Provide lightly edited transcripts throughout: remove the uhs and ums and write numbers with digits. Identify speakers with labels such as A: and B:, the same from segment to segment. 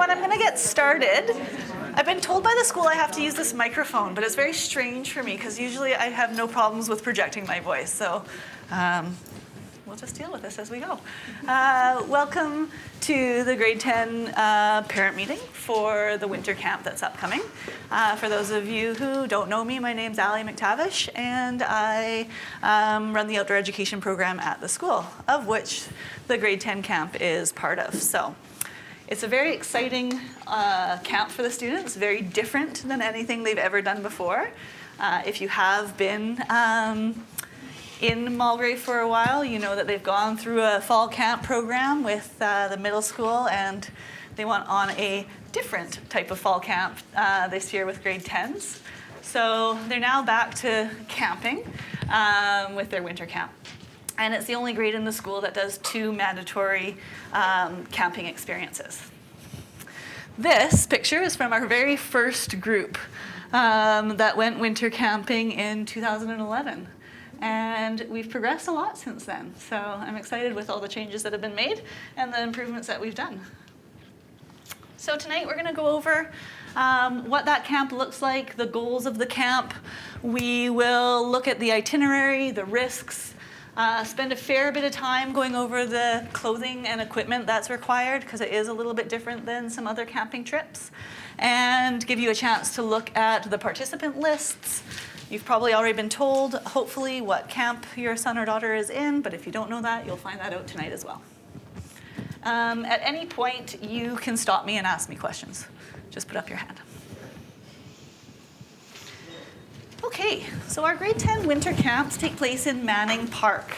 A: everyone. I'm going to get started. I've been told by the school I have to use this microphone, but it's very strange for me because usually I have no problems with projecting my voice. So we'll just deal with this as we go. Welcome to the grade 10 parent meeting for the winter camp that's upcoming. For those of you who don't know me, my name's McTavish, and I run the outdoor education program at the school, of which the grade 10 camp is part of. So it's a very exciting camp for the students, very different than anything they've ever done before. If you have been in Mulgrave for a while, you know that they've gone through a fall camp program with the middle school, and they went on a different type of fall camp this year with grade 10s. So they're now back to camping with their winter camp. And it's the only grade in the school that does 2 mandatory camping experiences. This picture is from our very first group that went winter camping in 2011. And we've progressed a lot since then. So I'm excited with all the changes that have been made and the improvements that we've done. So tonight we're going to go over what that camp looks like, the goals of the camp. We will look at the itinerary, the risks, spend a fair bit of time going over the clothing and equipment that's required because it is a little bit different than some other camping trips, and give you a chance to look at the participant lists. You've probably already been told, hopefully, what camp your son or daughter is in, but if you don't know that, you'll find that out tonight as well. At any point, you can stop me and ask me questions. Just put up your hand. Okay, so our grade 10 winter camps take place in Manning Park.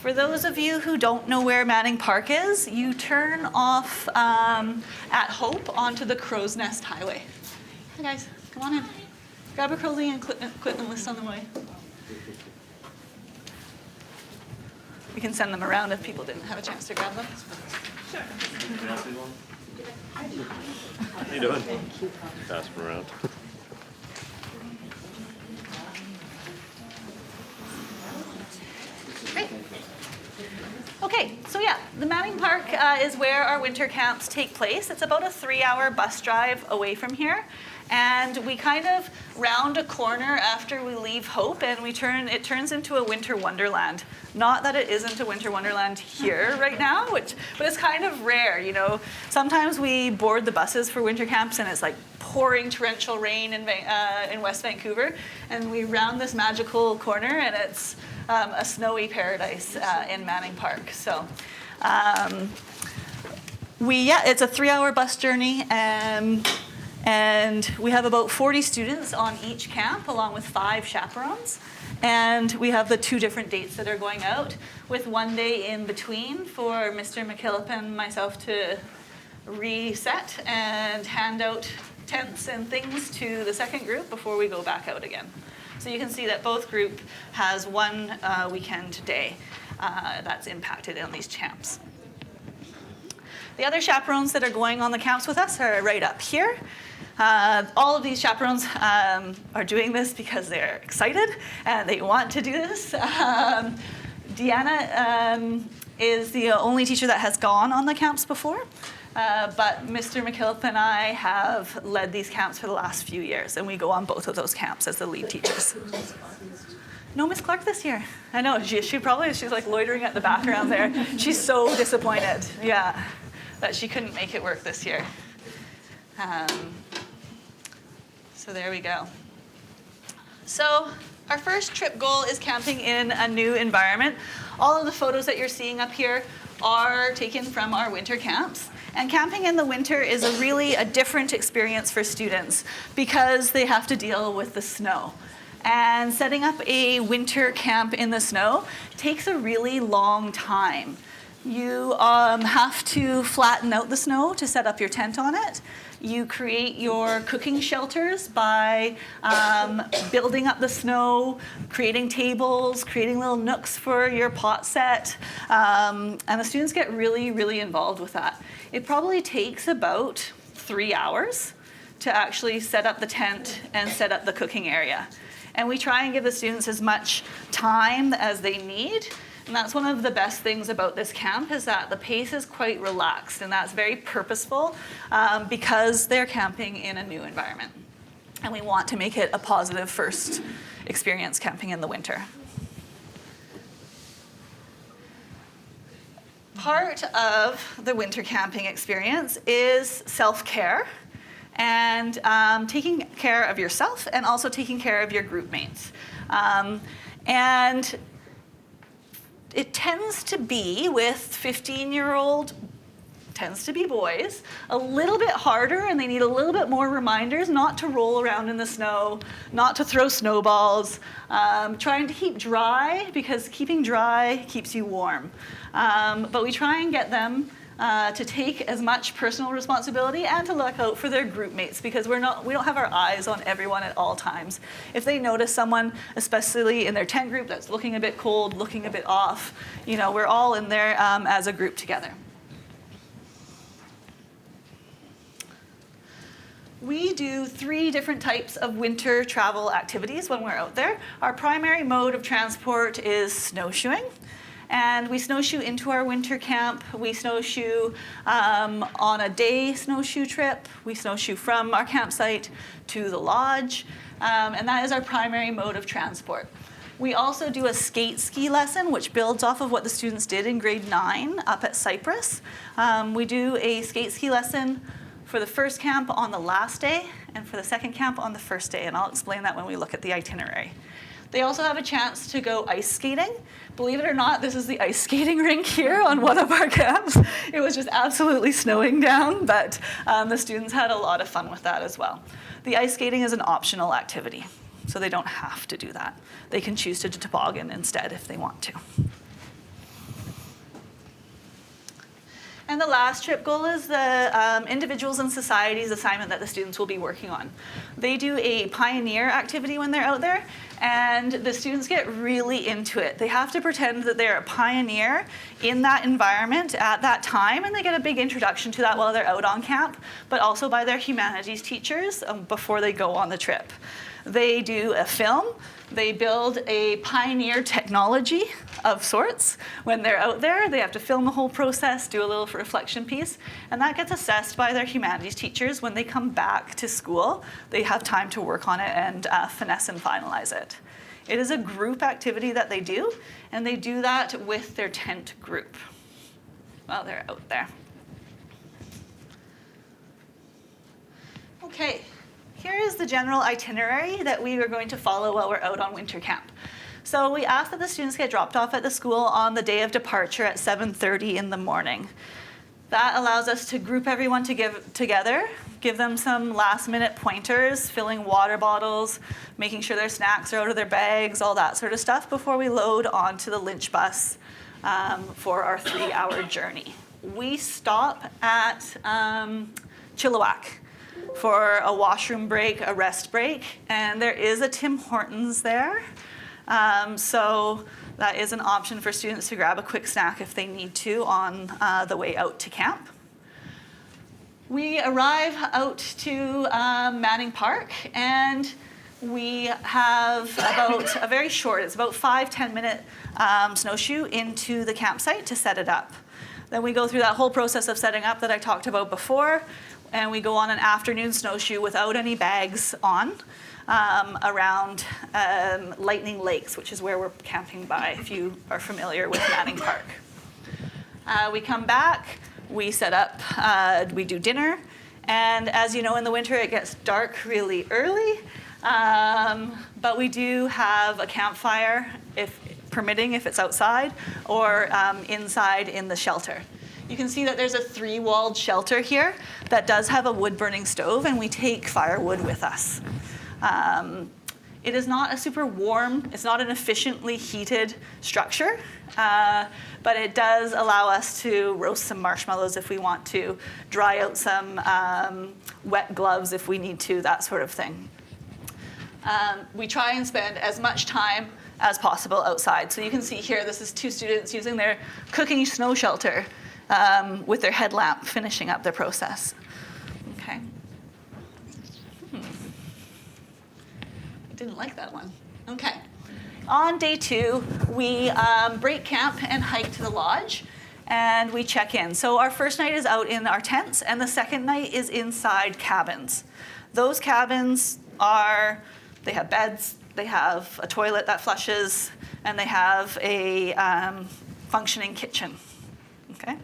A: For those of you who don't know where Manning Park is, you turn off at Hope onto the Crow's Nest Highway. Hi guys, come on in. Grab a clothing and equipment list on the way. We can send them around if people didn't have a chance to grab them. Sure.
B: How you doing? Pass them around.
A: Great. Okay, so yeah, the Manning Park is where our winter camps take place. It's about a 3-hour bus drive away from here. And we kind of round a corner after we leave Hope, and it turns into a winter wonderland. Not that it isn't a winter wonderland here right now, but it's kind of rare, you know. Sometimes we board the buses for winter camps, and it's like pouring torrential rain in West Vancouver, and we round this magical corner, and it's a snowy paradise in Manning Park. So it's a 3-hour bus journey, and we have about 40 students on each camp, along with 5 chaperones. And we have the 2 different dates that are going out, with 1 day in between for Mr. McKillop and myself to reset and hand out tents and things to the second group before we go back out again. So you can see that both group has 1 weekend day that's impacted on these camps. The other chaperones that are going on the camps with us are right up here. All of these chaperones are doing this because they're excited and they want to do this. Deanna is the only teacher that has gone on the camps before, but Mr. McKillop and I have led these camps for the last few years, and we go on both of those camps as the lead teachers. No Miss Clark this year. I know, she's like loitering at the background there. She's so disappointed, yeah, that she couldn't make it work this year. So there we go. So our first trip goal is camping in a new environment. All of the photos that you're seeing up here are taken from our winter camps. And camping in the winter is a different experience for students because they have to deal with the snow. And setting up a winter camp in the snow takes a really long time. You have to flatten out the snow to set up your tent on it. You create your cooking shelters by building up the snow, creating tables, creating little nooks for your pot set. And the students get really, really involved with that. It probably takes about 3 hours to actually set up the tent and set up the cooking area. And we try and give the students as much time as they need And that's one of the best things about this camp is that the pace is quite relaxed, and that's very purposeful because they're camping in a new environment. And we want to make it a positive first experience camping in the winter. Part of the winter camping experience is self-care and taking care of yourself and also taking care of your group mates. And it tends to be with 15-year-old, tends to be boys, a little bit harder, and they need a little bit more reminders not to roll around in the snow, not to throw snowballs, trying to keep dry, because keeping dry keeps you warm. But we try and get them to take as much personal responsibility and to look out for their group mates, because we don't have our eyes on everyone at all times. If they notice someone, especially in their tent group, that's looking a bit cold, looking a bit off, we're all in there as a group together. We do 3 different types of winter travel activities when we're out there. Our primary mode of transport is snowshoeing. And we snowshoe into our winter camp. We snowshoe on a day snowshoe trip. We snowshoe from our campsite to the lodge. And that is our primary mode of transport. We also do a skate ski lesson, which builds off of what the students did in grade 9 up at Cypress. We do a skate ski lesson for the first camp on the last day and for the second camp on the first day. And I'll explain that when we look at the itinerary. They also have a chance to go ice skating. Believe it or not, this is the ice skating rink here on one of our camps. It was just absolutely snowing down, but the students had a lot of fun with that as well. The ice skating is an optional activity, so they don't have to do that. They can choose to toboggan instead if they want to. And the last trip goal is the individuals and societies assignment that the students will be working on. They do a pioneer activity when they're out there, and the students get really into it. They have to pretend that they're a pioneer in that environment at that time, and they get a big introduction to that while they're out on camp, but also by their humanities teachers before they go on the trip. They do a film. They build a pioneer technology of sorts. When they're out there, they have to film the whole process, do a little reflection piece, and that gets assessed by their humanities teachers. When they come back to school, they have time to work on it and finesse and finalize it. It is a group activity that they do, and they do that with their tent group while they're out there. Okay. Here is the general itinerary that we are going to follow while we're out on winter camp. So we ask that the students get dropped off at the school on the day of departure at 7:30 in the morning. That allows us to group everyone together, give them some last-minute pointers, filling water bottles, making sure their snacks are out of their bags, all that sort of stuff before we load onto the Lynch bus for our 3-hour journey. We stop at Chilliwack for a washroom break, a rest break, and there is a Tim Hortons there. So that is an option for students to grab a quick snack if they need to on the way out to camp. We arrive out to Manning Park, and we have about a very short, it's about 5-10 minute snowshoe into the campsite to set it up. Then we go through that whole process of setting up that I talked about before, and we go on an afternoon snowshoe without any bags on around Lightning Lakes, which is where we're camping by, if you are familiar with Manning Park. We come back, we set up, we do dinner, and as you know, in the winter it gets dark really early, but we do have a campfire, if permitting, if it's outside, or inside in the shelter. You can see that there's a 3-walled shelter here that does have a wood-burning stove, and we take firewood with us. It is not a super warm, it's not an efficiently heated structure, but it does allow us to roast some marshmallows if we want to, dry out some wet gloves if we need to, that sort of thing. We try and spend as much time as possible outside. So you can see here, this is 2 students using their cooking snow shelter with their headlamp, finishing up their process. Okay. I didn't like that one. Okay. On day 2, we break camp and hike to the lodge, and we check in. So our first night is out in our tents, and the second night is inside cabins. Those cabins they have beds, they have a toilet that flushes, and they have a functioning kitchen, okay?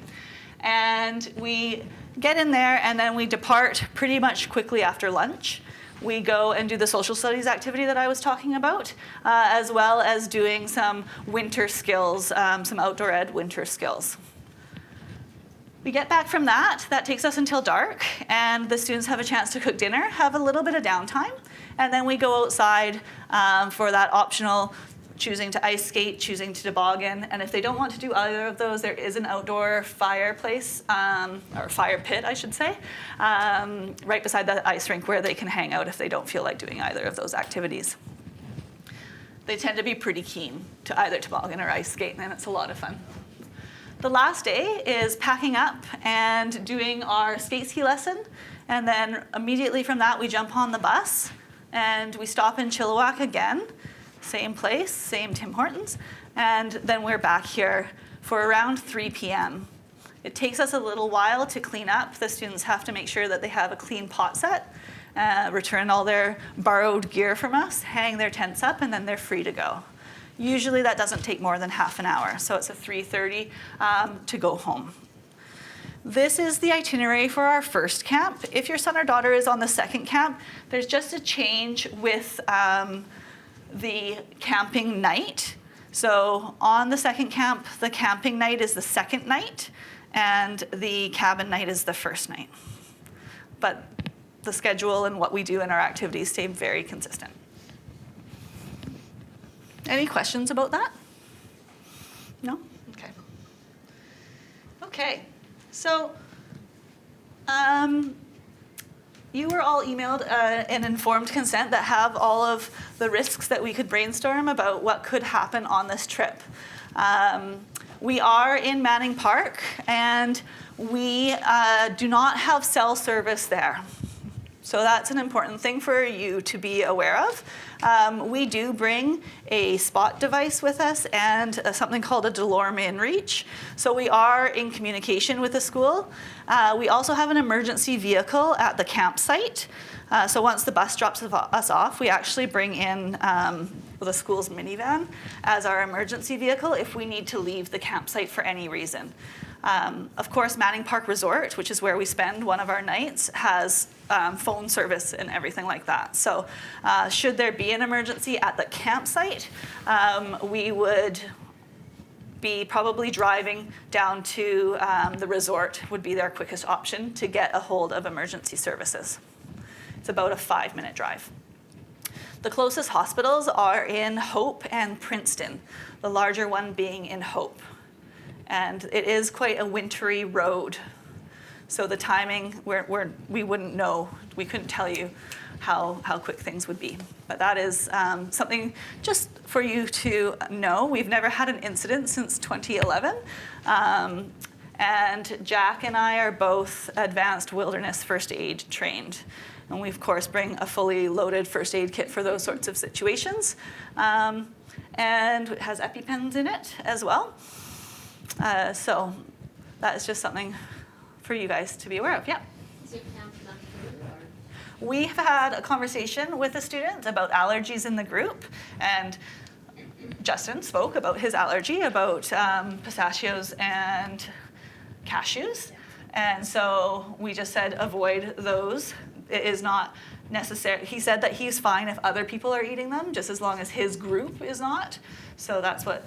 A: And we get in there, and then we depart pretty much quickly after lunch. We go and do the social studies activity that I was talking about, as well as doing some winter skills, some outdoor ed winter skills. We get back from that. That takes us until dark, and the students have a chance to cook dinner, have a little bit of downtime, and then we go outside for that optional choosing to ice skate, choosing to toboggan, and if they don't want to do either of those, there is an outdoor fireplace, or fire pit, I should say, right beside the ice rink where they can hang out if they don't feel like doing either of those activities. They tend to be pretty keen to either toboggan or ice skate, and it's a lot of fun. The last day is packing up and doing our skate ski lesson, and then immediately from that we jump on the bus and we stop in Chilliwack again. Same place, same Tim Hortons, and then we're back here for around 3 p.m. It takes us a little while to clean up. The students have to make sure that they have a clean pot set, return all their borrowed gear from us, hang their tents up, and then they're free to go. Usually that doesn't take more than half an hour, so it's a 3:30 to go home. This is the itinerary for our first camp. If your son or daughter is on the second camp, there's just a change with the camping night. So on the second camp, the camping night is the second night, and the cabin night is the first night. But the schedule and what we do in our activities stay very consistent. Any questions about that? No? Okay. Okay, so you were all emailed an informed consent that have all of the risks that we could brainstorm about what could happen on this trip. We are in Manning Park, and we do not have cell service there. So that's an important thing for you to be aware of. We do bring a spot device with us and something called a Delorme InReach. So we are in communication with the school. We also have an emergency vehicle at the campsite. So once the bus drops us off, we actually bring in the school's minivan as our emergency vehicle if we need to leave the campsite for any reason. Of course, Manning Park Resort, which is where we spend one of our nights, has phone service and everything like that. So should there be an emergency at the campsite, we would be probably driving down to the resort would be their quickest option to get a hold of emergency services. It's about a 5-minute drive. The closest hospitals are in Hope and Princeton, the larger one being in Hope. And it is quite a wintry road. So the timing, we wouldn't know, we couldn't tell you how quick things would be. But that is something just for you to know. We've never had an incident since 2011. And Jack and I are both advanced wilderness first aid trained. And we, of course, bring a fully loaded first aid kit for those sorts of situations. And it has EpiPens in it as well. So that is just something for you guys to be aware of. Yeah.
C: Is your camp not food or?
A: We've had a conversation with a student about allergies in the group, and Justin spoke about his allergy about pistachios and cashews. And so we just said avoid those. It is not necessary. He said that he's fine if other people are eating them, just as long as his group is not. So that's what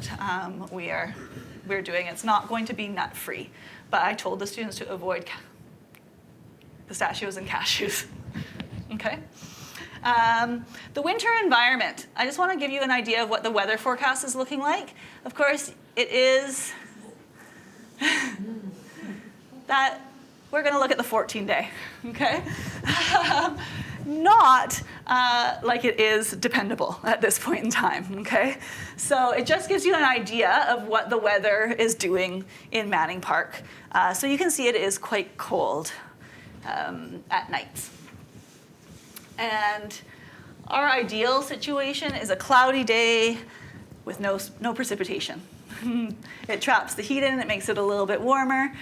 A: we're doing. It's not going to be nut-free. But I told the students to avoid pistachios and cashews. Okay? The winter environment. I just want to give you an idea of what the weather forecast is looking like. Of course, it is that we're going to look at the 14-day, okay? Not like it is dependable at this point in time, okay? So it just gives you an idea of what the weather is doing in Manning Park. So you can see it is quite cold at nights. And our ideal situation is a cloudy day, with no precipitation. It traps the heat in, it makes it a little bit warmer.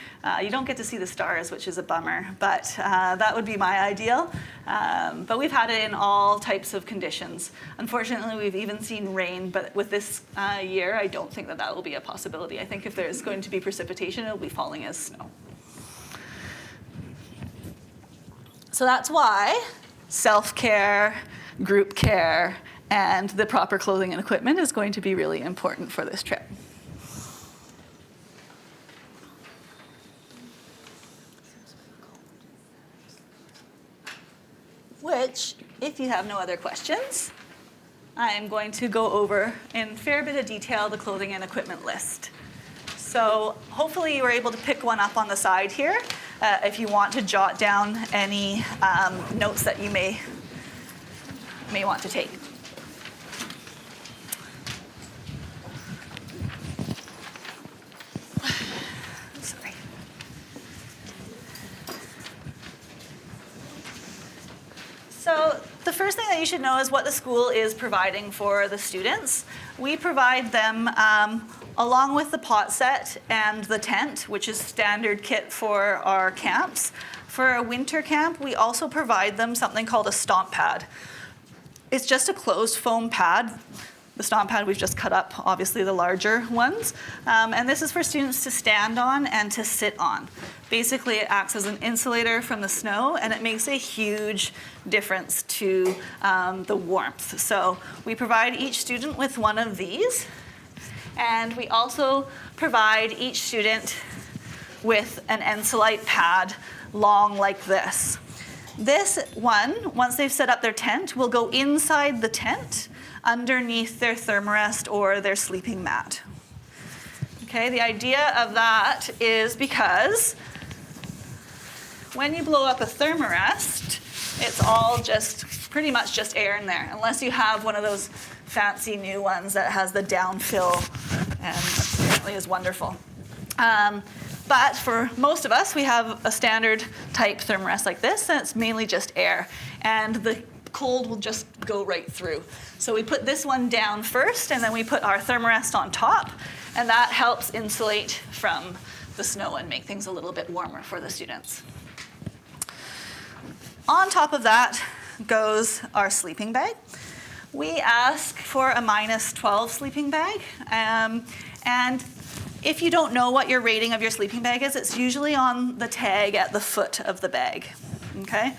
A: You don't get to see the stars, which is a bummer, but that would be my ideal. But we've had it in all types of conditions. Unfortunately, we've even seen rain, but with this year, I don't think that that will be a possibility. I think if there's going to be precipitation, it'll be falling as snow. So that's why self-care, group care, and the proper clothing and equipment is going to be really important for this trip. Which, if you have no other questions, I am going to go over in a fair bit of detail the clothing and equipment list. So hopefully you were able to pick one up on the side here if you want to jot down any notes that you may want to take. Sorry. So the first thing that you should know is what the school is providing for the students. We provide them along with the pot set and the tent, which is standard kit for our camps. For a winter camp, we also provide them something called a stomp pad. It's just a closed foam pad. The stomp pad we've just cut up, obviously the larger ones. And this is for students to stand on and to sit on. Basically, it acts as an insulator from the snow, and it makes a huge difference to the warmth. So we provide each student with one of these. And we also provide each student with an Ensolite pad long like this. This one, once they've set up their tent, will go inside the tent underneath their thermarest or their sleeping mat. Okay, the idea of that is because when you blow up a thermarest, it's all just pretty much just air in there, unless you have one of those fancy new ones that has the downfill and apparently is wonderful. But for most of us, we have a standard type thermarest like this, and it's mainly just air. And the cold will just go right through. So we put this one down first, and then we put our thermarest on top, and that helps insulate from the snow and make things a little bit warmer for the students. On top of that goes our sleeping bag. We ask for a -12 sleeping bag, and if you don't know what your rating of your sleeping bag is, it's usually on the tag at the foot of the bag, okay?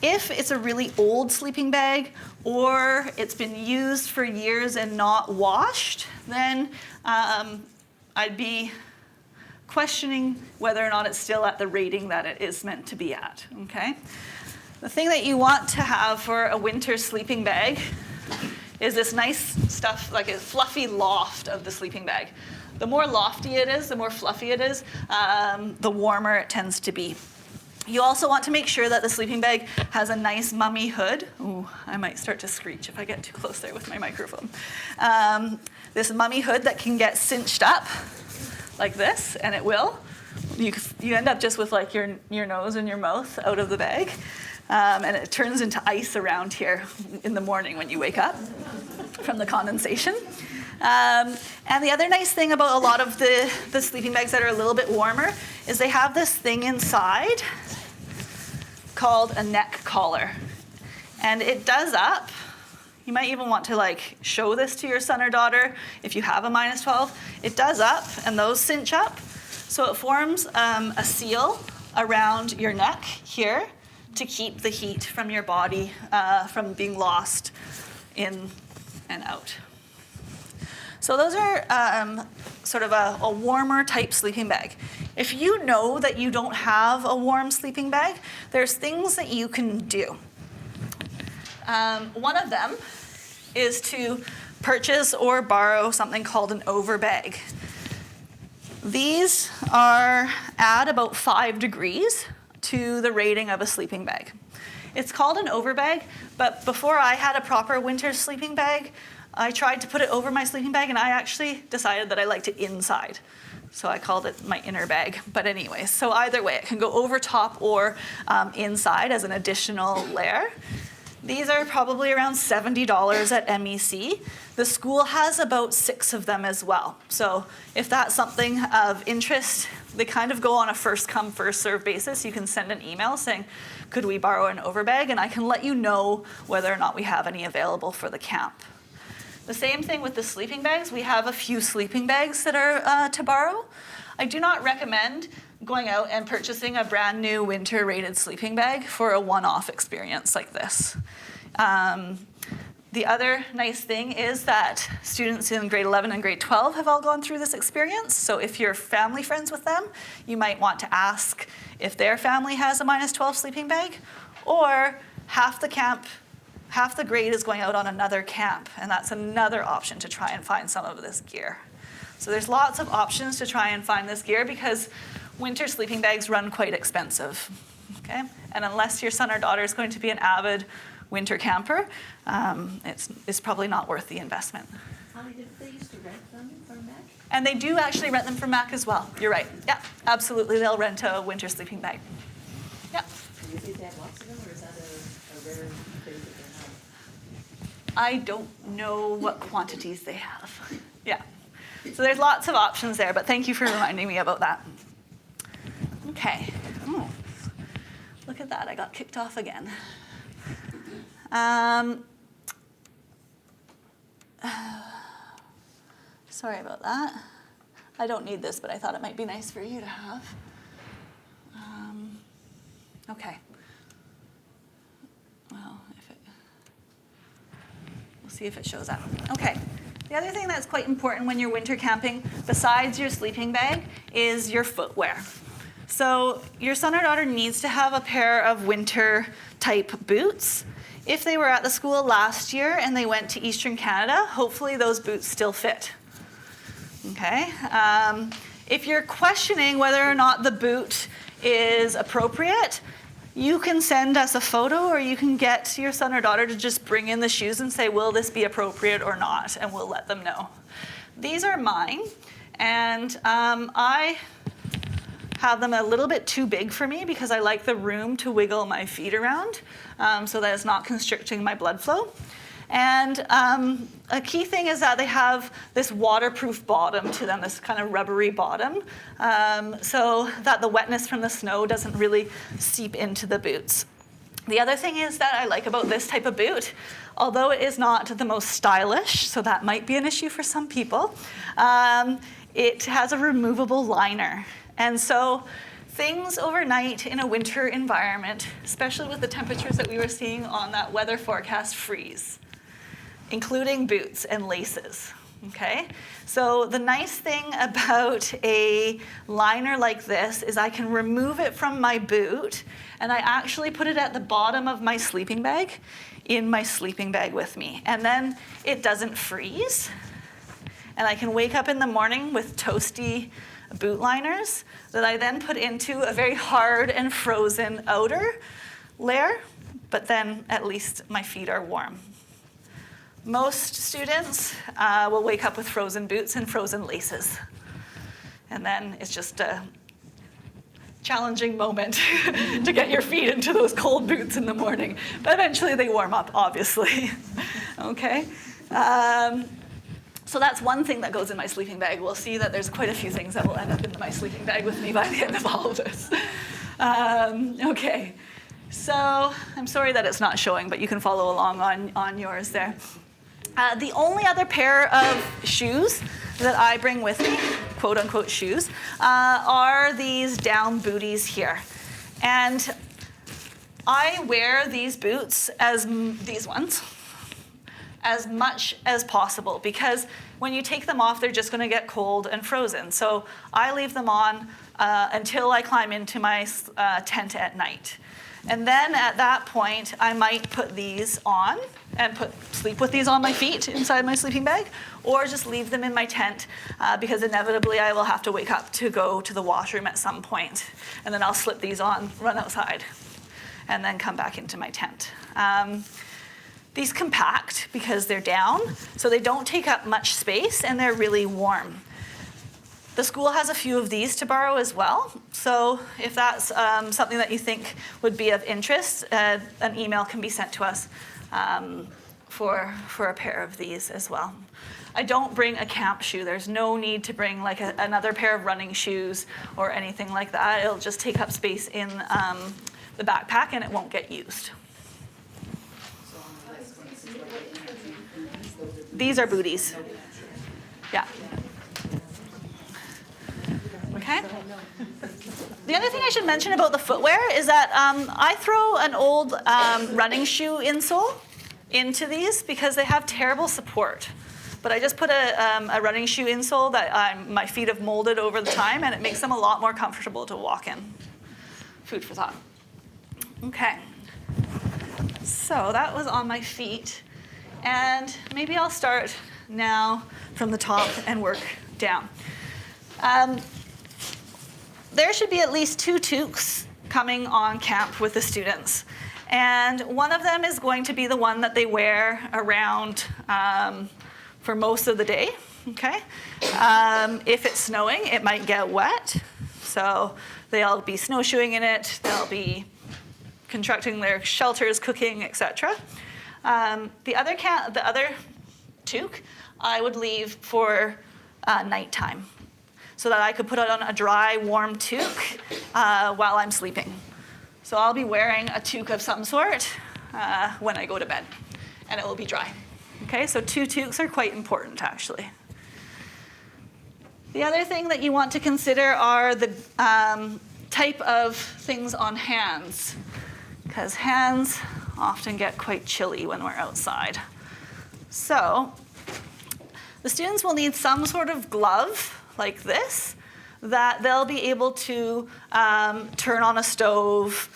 A: If it's a really old sleeping bag or it's been used for years and not washed, then I'd be questioning whether or not it's still at the rating that it is meant to be at, okay? The thing that you want to have for a winter sleeping bag is this nice stuff, like a fluffy loft of the sleeping bag. The more lofty it is, the more fluffy it is, the warmer it tends to be. You also want to make sure that the sleeping bag has a nice mummy hood. Ooh, I might start to screech if I get too close there with my microphone. This mummy hood that can get cinched up like this, and it will. You end up just with like your nose and your mouth out of the bag. And it turns into ice around here in the morning when you wake up from the condensation. And the other nice thing about a lot of the sleeping bags that are a little bit warmer is they have this thing inside called a neck collar. And it does up. You might even want to like show this to your son or daughter if you have a -12. It does up, and those cinch up. So it forms a seal around your neck here to keep the heat from your body from being lost in and out. So those are sort of a warmer type sleeping bag. If you know that you don't have a warm sleeping bag, there's things that you can do. One of them is to purchase or borrow something called an overbag. These add about 5 degrees to the rating of a sleeping bag. It's called an overbag, but before I had a proper winter sleeping bag, I tried to put it over my sleeping bag, and I actually decided that I liked it inside. So I called it my inner bag. But anyway, so either way, it can go over top or inside as an additional layer. These are probably around $70 at MEC. The school has about 6 of them as well. So if that's something of interest, they kind of go on a first come, first serve basis. You can send an email saying, could we borrow an overbag? And I can let you know whether or not we have any available for the camp. The same thing with the sleeping bags. We have a few sleeping bags that are to borrow. I do not recommend going out and purchasing a brand new winter rated sleeping bag for a one-off experience like this. The other nice thing is that students in grade 11 and grade 12 have all gone through this experience. So if you're family friends with them, you might want to ask if their family has a -12 sleeping bag, or half the grade is going out on another camp, and that's another option to try and find some of this gear. So there's lots of options to try and find this gear because winter sleeping bags run quite expensive, okay? And unless your son or daughter is going to be an avid winter camper, it's probably not worth the investment.
D: They used to rent them from Mac?
A: And they do actually rent them from Mac as well. You're right. Yeah, absolutely. They'll rent a winter sleeping bag. Yeah.
D: Do you think they have lots of them, or is that a rare thing that they have?
A: I don't know what quantities they have. Yeah. So there's lots of options there, but thank you for reminding me about that. Okay. Oh, look at that. I got kicked off again. Sorry about that. I don't need this, but I thought it might be nice for you to have. Okay. Well, we'll see if it shows up. Okay. The other thing that's quite important when you're winter camping, besides your sleeping bag, is your footwear. So your son or daughter needs to have a pair of winter type boots. If they were at the school last year and they went to Eastern Canada, hopefully those boots still fit. Okay. If you're questioning whether or not the boot is appropriate, you can send us a photo, or you can get your son or daughter to just bring in the shoes and say, will this be appropriate or not? And we'll let them know. These are mine, and I have them a little bit too big for me because I like the room to wiggle my feet around so that it's not constricting my blood flow. And a key thing is that they have this waterproof bottom to them, this kind of rubbery bottom, so that the wetness from the snow doesn't really seep into the boots. The other thing is that I like about this type of boot, although it is not the most stylish, so that might be an issue for some people, it has a removable liner. And so things overnight in a winter environment, especially with the temperatures that we were seeing on that weather forecast, freeze, including boots and laces, okay? So the nice thing about a liner like this is I can remove it from my boot, and I actually put it at the bottom of my sleeping bag, in my sleeping bag with me. And then it doesn't freeze, and I can wake up in the morning with toasty boot liners that I then put into a very hard and frozen outer layer, but then at least my feet are warm. Most students will wake up with frozen boots and frozen laces. And then it's just a challenging moment to get your feet into those cold boots in the morning. But eventually they warm up, obviously. Okay? So that's one thing that goes in my sleeping bag. We'll see that there's quite a few things that will end up in my sleeping bag with me by the end of all of this. Okay. So I'm sorry that it's not showing, but you can follow along on yours there. The only other pair of shoes that I bring with me, quote unquote shoes, are these down booties here. And I wear these boots these ones, as much as possible, because when you take them off, they're just going to get cold and frozen. So I leave them on until I climb into my tent at night. And then at that point, I might put these on and sleep with these on my feet inside my sleeping bag, or just leave them in my tent because inevitably I will have to wake up to go to the washroom at some point. And then I'll slip these on, run outside, and then come back into my tent. These compact because they're down, so they don't take up much space and they're really warm. The school has a few of these to borrow as well. So if that's something that you think would be of interest, an email can be sent to us for a pair of these as well. I don't bring a camp shoe. There's no need to bring like another pair of running shoes or anything like that. It'll just take up space in the backpack and it won't get used. These are Booties. Yeah. Okay. The other thing I should mention about the footwear is that I throw an old running shoe insole into these because they have terrible support. But I just put a running shoe insole that my feet have molded over the time, and it makes them a lot more comfortable to walk in. Food for thought. Okay. So that was on my feet. And maybe I'll start now from the top and work down. There should be at least 2 toques coming on camp with the students. And one of them is going to be the one that they wear around for most of the day, okay? If it's snowing, it might get wet. So they'll be snowshoeing in it, they'll be constructing their shelters, cooking, etc. The other toque I would leave for nighttime so that I could put it on a dry, warm toque while I'm sleeping. So I'll be wearing a toque of some sort when I go to bed, and it will be dry. Okay, so 2 toques are quite important, actually. The other thing that you want to consider are the type of things on hands, because hands often get quite chilly when we're outside. So the students will need some sort of glove like this that they'll be able to turn on a stove,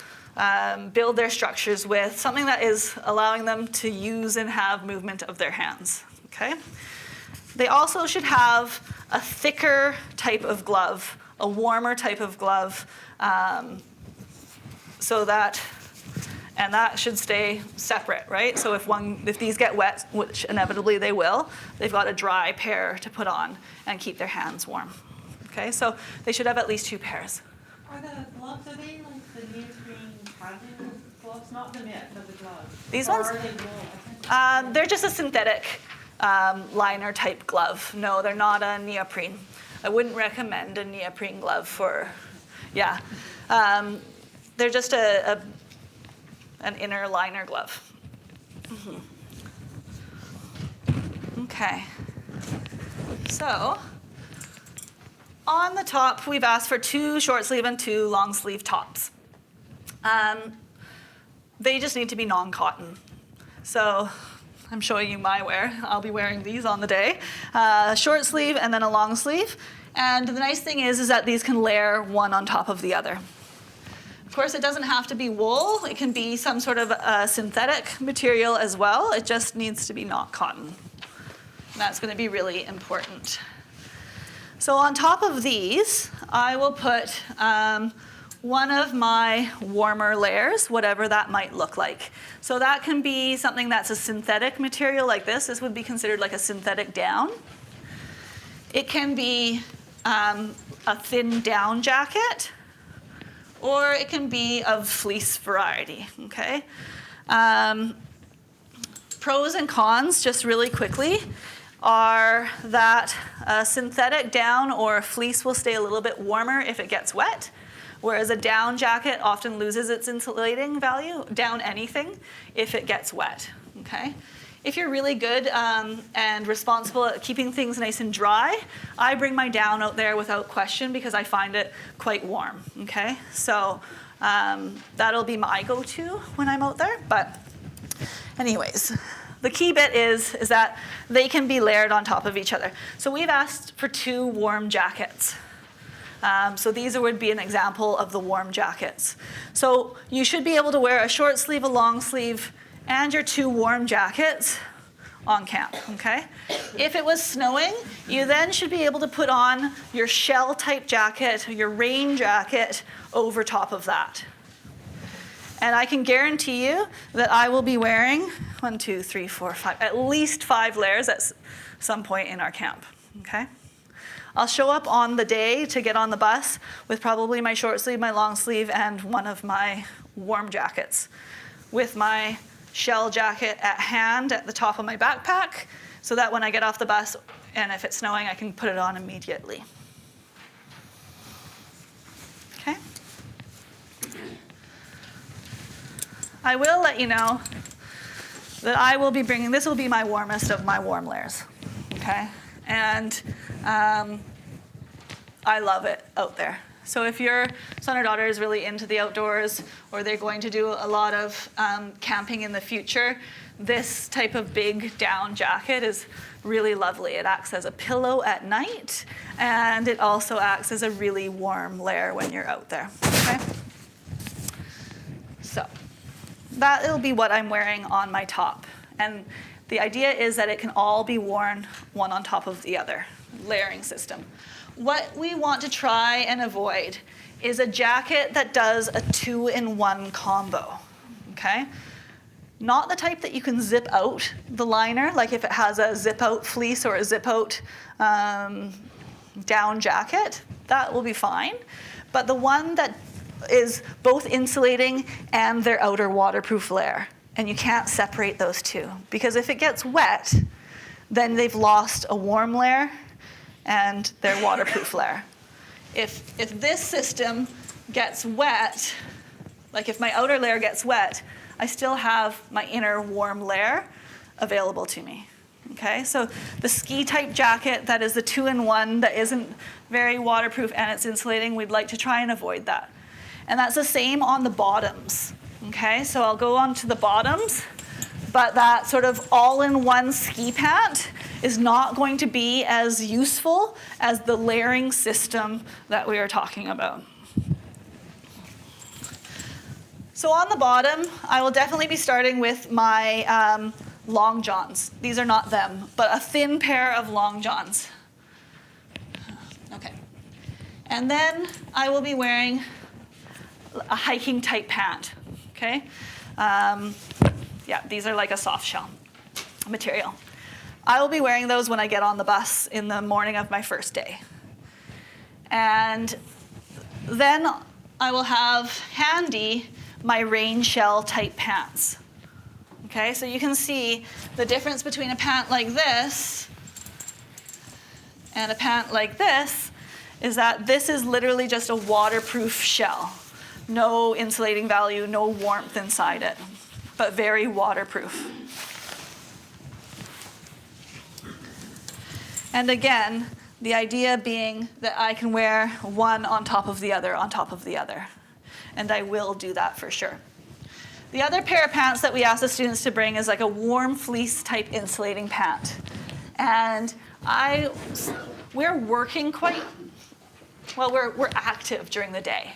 A: build their structures with, something that is allowing them to use and have movement of their hands, okay? They also should have a thicker type of glove, a warmer type of glove, and that should stay separate, right? So if these get wet, which inevitably they will, they've got a dry pair to put on and keep their hands warm, okay? So they should have at least 2 pairs.
D: Are the gloves, are they like the neoprene padding gloves? Not the mitt, but the gloves?
A: These
D: or
A: ones?
D: Are they wool?
A: They're just a synthetic liner type glove. No, they're not a neoprene. I wouldn't recommend a neoprene glove for, yeah. They're just an inner liner glove. Mm-hmm. Okay. So on the top, we've asked for 2 short sleeve and 2 long sleeve tops. They just need to be non-cotton. So I'm showing you my wear. I'll be wearing these on the day. Short sleeve and then a long sleeve. And the nice thing is that these can layer one on top of the other. Of course, it doesn't have to be wool. It can be some sort of synthetic material as well. It just needs to be not cotton. And that's going to be really important. So on top of these, I will put one of my warmer layers, whatever that might look like. So that can be something that's a synthetic material like this. This would be considered like a synthetic down. It can be a thin down jacket, or it can be of fleece variety, okay? Pros and cons, just really quickly, are that a synthetic down or a fleece will stay a little bit warmer if it gets wet, whereas a down jacket often loses its insulating value, down anything, if it gets wet, okay? If you're really good and responsible at keeping things nice and dry, I bring my down out there without question because I find it quite warm, okay? So that'll be my go-to when I'm out there, but anyways. The key bit is that they can be layered on top of each other. So we've asked for 2 warm jackets. So these would be an example of the warm jackets. So you should be able to wear a short sleeve, a long sleeve, and your 2 warm jackets on camp, okay? If it was snowing, you then should be able to put on your shell type jacket, your rain jacket over top of that. And I can guarantee you that I will be wearing 1, 2, 3, 4, 5, at least 5 layers at some point in our camp, okay? I'll show up on the day to get on the bus with probably my short sleeve, my long sleeve, and one of my warm jackets, with my shell jacket at hand at the top of my backpack, so that when I get off the bus and if it's snowing, I can put it on immediately. Okay? I will let you know that I will be bringing, this will be my warmest of my warm layers, okay? And I love it out there. So if your son or daughter is really into the outdoors, or they're going to do a lot of camping in the future, this type of big down jacket is really lovely. It acts as a pillow at night, and it also acts as a really warm layer when you're out there, okay? So that'll be what I'm wearing on my top. And the idea is that it can all be worn one on top of the other, layering system. What we want to try and avoid is a jacket that does a 2-in-1 combo, okay? Not the type that you can zip out the liner, like if it has a zip out fleece or a zip out down jacket, that will be fine. But the one that is both insulating and their outer waterproof layer. And you can't separate those two, because if it gets wet, then they've lost a warm layer and their waterproof layer. If this system gets wet, like if my outer layer gets wet, I still have my inner warm layer available to me. Okay, so the ski type jacket that is the 2-in-1 that isn't very waterproof and it's insulating, we'd like to try and avoid that. And that's the same on the bottoms, okay? So I'll go on to the bottoms, but that sort of all-in-one ski pant is not going to be as useful as the layering system that we are talking about. So on the bottom, I will definitely be starting with my long johns. These are not them, but a thin pair of long johns. Okay. And then I will be wearing a hiking type pant, okay? Yeah, these are like a soft shell material. I will be wearing those when I get on the bus in the morning of my first day. And then I will have handy my rain shell type pants. Okay, so you can see the difference between a pant like this and a pant like this is that this is literally just a waterproof shell. No insulating value, no warmth inside it, but very waterproof. And again, the idea being that I can wear one on top of the other, on top of the other. And I will do that for sure. The other pair of pants that we ask the students to bring is like a warm fleece type insulating pant. And we're working quite, well, we're active during the day.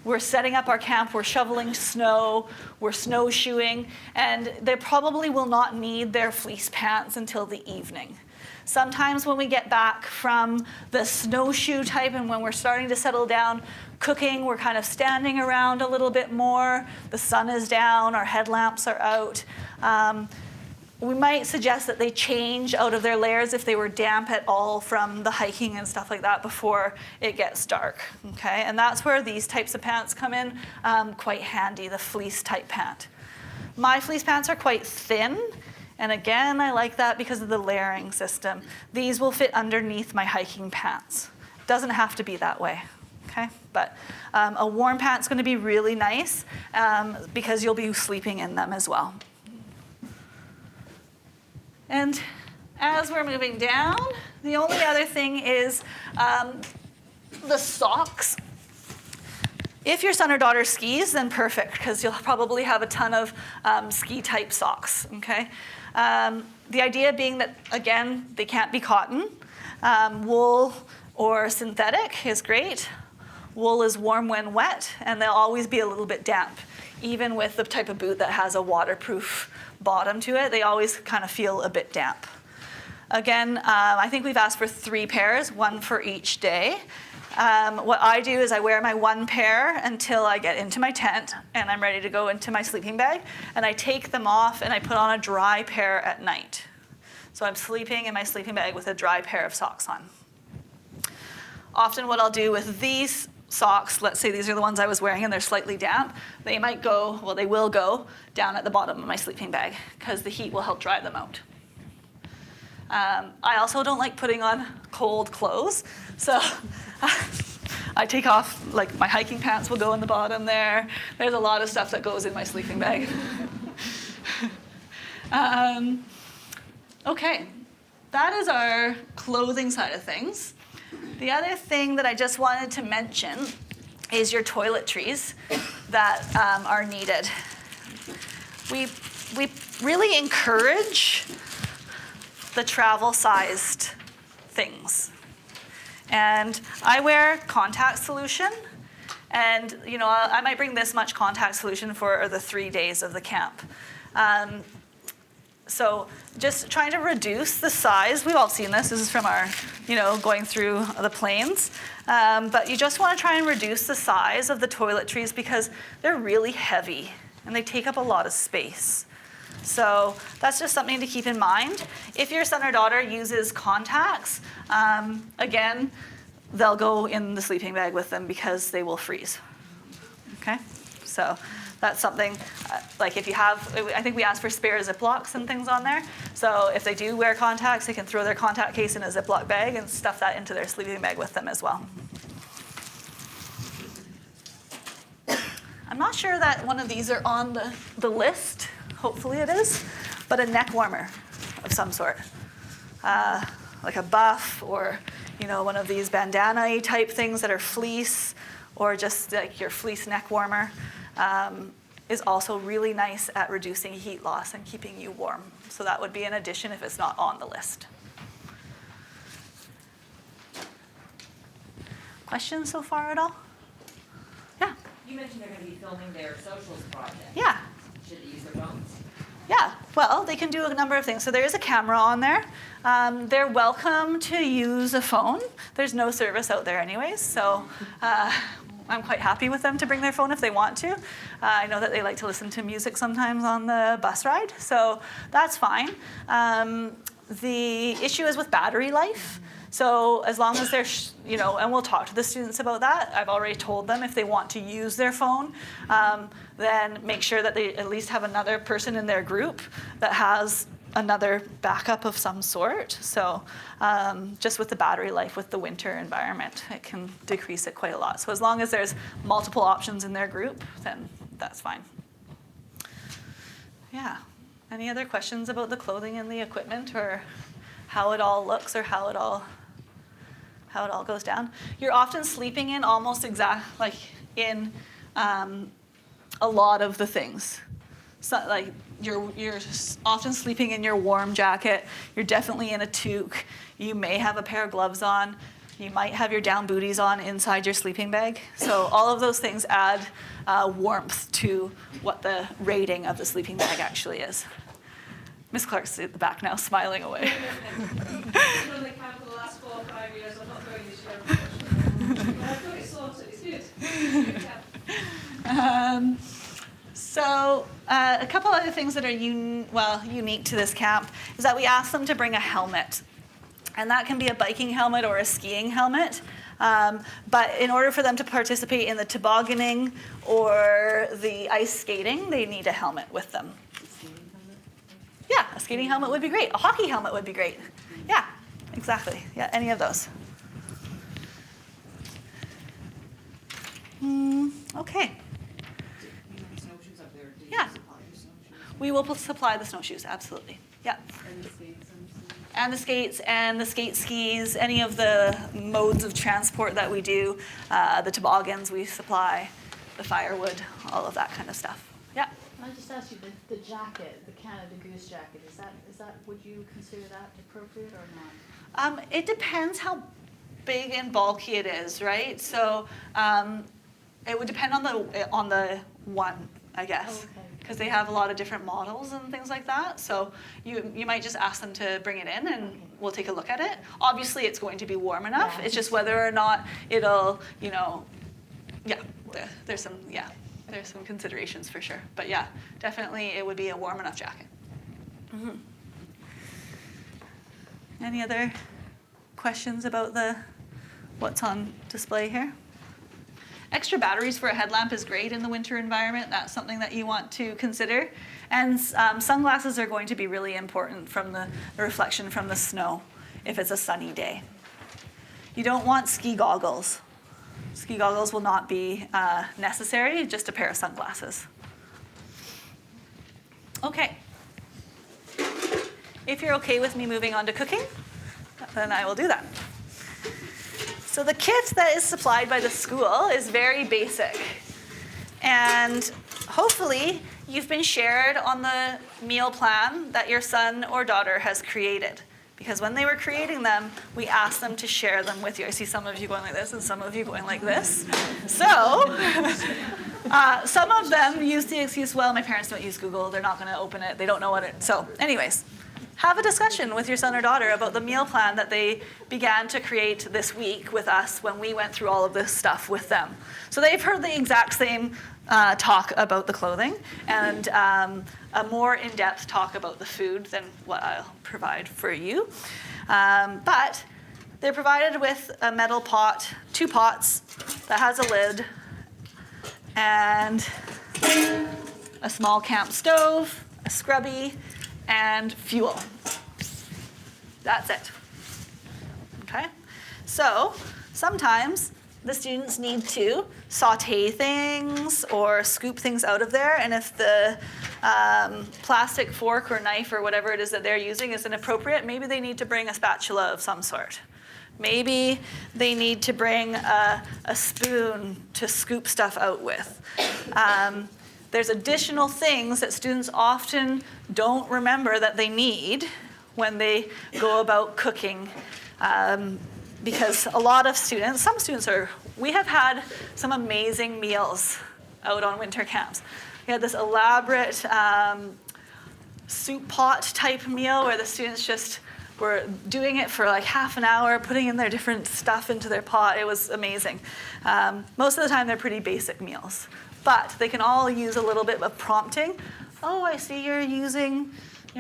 A: We're setting up our camp, we're shoveling snow, we're snowshoeing, and they probably will not need their fleece pants until the evening. Sometimes when we get back from the snowshoe type and when we're starting to settle down cooking, we're kind of standing around a little bit more. The sun is down, our headlamps are out. We might suggest that they change out of their layers if they were damp at all from the hiking and stuff like that before it gets dark, okay? And that's where these types of pants come in quite handy, the fleece type pant. My fleece pants are quite thin, and again, I like that because of the layering system. These will fit underneath my hiking pants. Doesn't have to be that way, okay? But a warm pant's gonna be really nice because you'll be sleeping in them as well. And as we're moving down, the only other thing is the socks. If your son or daughter skis, then perfect, because you'll probably have a ton of ski-type socks, okay? The idea being that, again, they can't be cotton. Wool or synthetic is great. Wool is warm when wet, and they'll always be a little bit damp. Even with the type of boot that has a waterproof bottom to it, they always kind of feel a bit damp. Again, I think we've asked for 3 pairs, 1 for each day. What I do is I wear my 1 pair until I get into my tent and I'm ready to go into my sleeping bag, and I take them off and I put on a dry pair at night. So I'm sleeping in my sleeping bag with a dry pair of socks on. often what I'll do with these socks, let's say these are the ones I was wearing and they're slightly damp, they might go, well, they will go down at the bottom of my sleeping bag because the heat will help dry them out. I also don't like putting on cold clothes, so I take off, like my hiking pants will go in the bottom there. There's a lot of stuff that goes in my sleeping bag. Okay, that is our clothing side of things. The other thing that I just wanted to mention is your toiletries that are needed. We really encourage the travel-sized things. And I wear contact solution, and I might bring this much contact solution for the 3 days of the camp. So just trying to reduce the size. We've all seen this. This is from our, going through the plains. But you just want to try and reduce the size of the toiletries because they're really heavy and they take up a lot of space. So that's just something to keep in mind. If your son or daughter uses contacts, again, they'll go in the sleeping bag with them because they will freeze. Okay? So that's something, like if you have, I think we asked for spare Ziplocs and things on there. So if they do wear contacts, they can throw their contact case in a Ziploc bag and stuff that into their sleeping bag with them as well. I'm not sure that one of these are on the list. Hopefully it is. But a neck warmer of some sort. Like a buff or, one of these bandana-y type things that are fleece, or just like your fleece neck warmer. Is also really nice at reducing heat loss and keeping you warm. So that would be an addition if it's not on the list. Questions so far at all? Yeah.
E: You mentioned they're going to be filming their socials project.
A: Yeah.
E: Should they use their phones?
A: Yeah, well, they can do a number of things. So there is a camera on there. They're welcome to use a phone. There's no service out there anyways, so I'm quite happy with them to bring their phone if they want to. I know that they like to listen to music sometimes on the bus ride, so that's fine. The issue is with battery life. So as long as they're, and we'll talk to the students about that. I've already told them if they want to use their phone, then make sure that they at least have another person in their group that has another backup of some sort. So just with the battery life with the winter environment, it can decrease it quite a lot. So as long as there's multiple options in their group, then that's fine. Yeah. Any other questions about the clothing and the equipment, or how it all looks, or how it all goes down? You're often sleeping in almost in a lot of the things. So like you're often sleeping in your warm jacket. You're definitely in a toque. You may have a pair of gloves on. You might have your down booties on inside your sleeping bag. So all of those things add warmth to what the rating of the sleeping bag actually is. Miss Clark's at the back now, smiling away.
D: I've been on the camp for the last 4 or 5 years. I'm not going this year, unfortunately. But I've got it sorted. It's good.
A: So a couple other things that are unique to this camp is that we ask them to bring a helmet. And that can be a biking helmet or a skiing helmet. But in order for them to participate in the tobogganing or the ice skating, they need a helmet with them. Yeah, a skating helmet would be great. A hockey helmet would be great. Yeah, exactly. Yeah, any of those. Okay.
D: Snowshoes up there. Do you
A: Yeah.
D: supply your snowshoes?
A: We will supply the snowshoes, absolutely. Yeah.
D: And the skates and stuff?
A: And the skates and the skate skis, any of the modes of transport that we do, the toboggans we supply, the firewood, all of that kind of stuff. Yeah.
F: Can I just ask you, the jacket, the Canada Goose jacket, is that, would you consider that appropriate or not?
A: It depends how big and bulky it is, right? So it would depend on the one, I guess.
F: Oh, okay.
A: Because they have a lot of different models and things like that. So you might just ask them to bring it in and we'll take a look at it. Obviously it's going to be warm enough.
F: Yeah.
A: It's just whether or not it'll, there's some considerations for sure. But yeah, definitely it would be a warm enough jacket. Mm-hmm. Any other questions about the what's on display here. Extra batteries for a headlamp is great in the winter environment. That's something that you want to consider. And sunglasses are going to be really important from the reflection from the snow if it's a sunny day. You don't want ski goggles. Ski goggles will not be necessary, just a pair of sunglasses. Okay. If you're okay with me moving on to cooking, then I will do that. So the kit that is supplied by the school is very basic. And hopefully you've been shared on the meal plan that your son or daughter has created. Because when they were creating them, we asked them to share them with you. I see some of you going like this and some of you going like this. So some of them use the excuse, well, my parents don't use Google. They're not going to open it. They don't know what it. So anyways, have a discussion with your son or daughter about the meal plan that they began to create this week with us when we went through all of this stuff with them. So they've heard the exact same talk about the clothing and a more in-depth talk about the food than what I'll provide for you. But they're provided with a metal pot, 2 pots that has a lid, and a small camp stove, a scrubby, and fuel. That's it. Okay? So sometimes the students need to saute things or scoop things out of there, and if the plastic fork or knife or whatever it is that they're using isn't appropriate, maybe they need to bring a spatula of some sort. Maybe they need to bring a spoon to scoop stuff out with. There's additional things that students often don't remember that they need when they go about cooking. Because a lot of students, some students we have had some amazing meals out on winter camps. We had this elaborate soup pot type meal where the students just were doing it for like half an hour, putting in their different stuff into their pot. It was amazing. Most of the time they're pretty basic meals, but they can all use a little bit of prompting. Oh, I see you're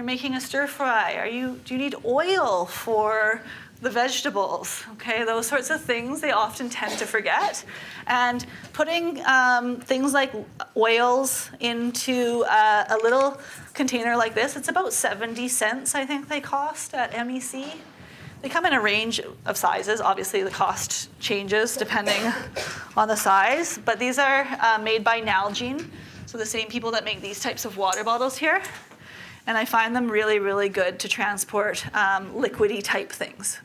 A: making a stir fry. Do you need oil for the vegetables? Okay, those sorts of things they often tend to forget. And putting things like oils into a little container like this, it's about 70 cents, I think they cost at MEC. They come in a range of sizes. Obviously, the cost changes depending on the size, but these are made by Nalgene, so the same people that make these types of water bottles here. And I find them really, really good to transport liquidy type things.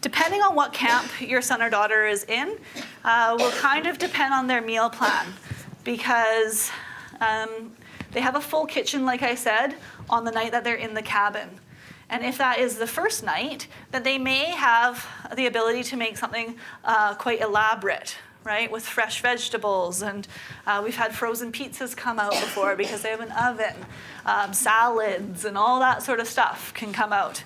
A: Depending on what camp your son or daughter is in, will kind of depend on their meal plan, because they have a full kitchen, like I said, on the night that they're in the cabin. And if that is the first night, then they may have the ability to make something quite elaborate, right, with fresh vegetables. And we've had frozen pizzas come out before because they have an oven. Salads and all that sort of stuff can come out.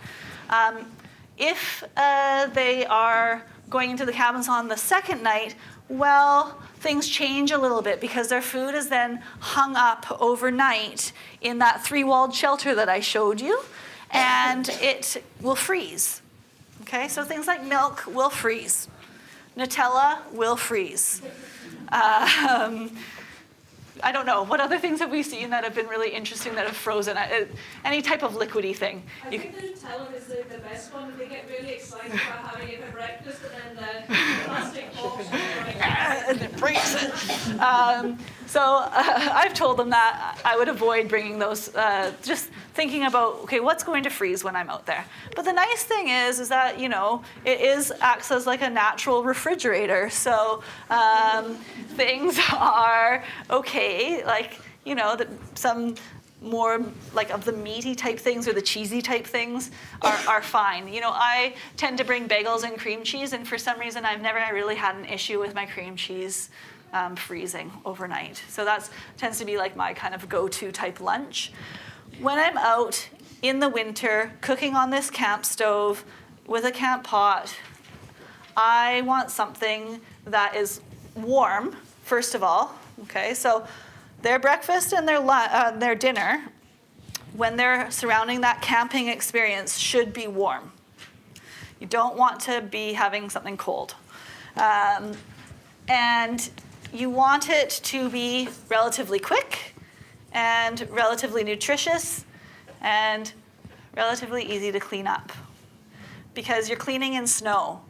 A: If they are going into the cabins on the second night, well, things change a little bit because their food is then hung up overnight in that 3-walled shelter that I showed you, and it will freeze. Okay, so things like milk will freeze. Nutella will freeze. I don't know. What other things have we seen that have been really interesting that have frozen? Any type of liquidy thing.
D: I think the Nutella is the best one. They get really excited about having it for breakfast, and then the plastic box
A: and it breaks it. So I've told them that I would avoid bringing those, just thinking about, okay, what's going to freeze when I'm out there? But the nice thing is that, it acts as like a natural refrigerator. So things are okay, like, some more like of the meaty type things or the cheesy type things are fine. I tend to bring bagels and cream cheese, and for some reason I've never really had an issue with my cream cheese freezing overnight. So that tends to be like my kind of go-to type lunch. When I'm out in the winter cooking on this camp stove with a camp pot, I want something that is warm, first of all. Okay, so their breakfast and their dinner, when they're surrounding that camping experience, should be warm. You don't want to be having something cold. And you want it to be relatively quick and relatively nutritious and relatively easy to clean up, because you're cleaning in snow.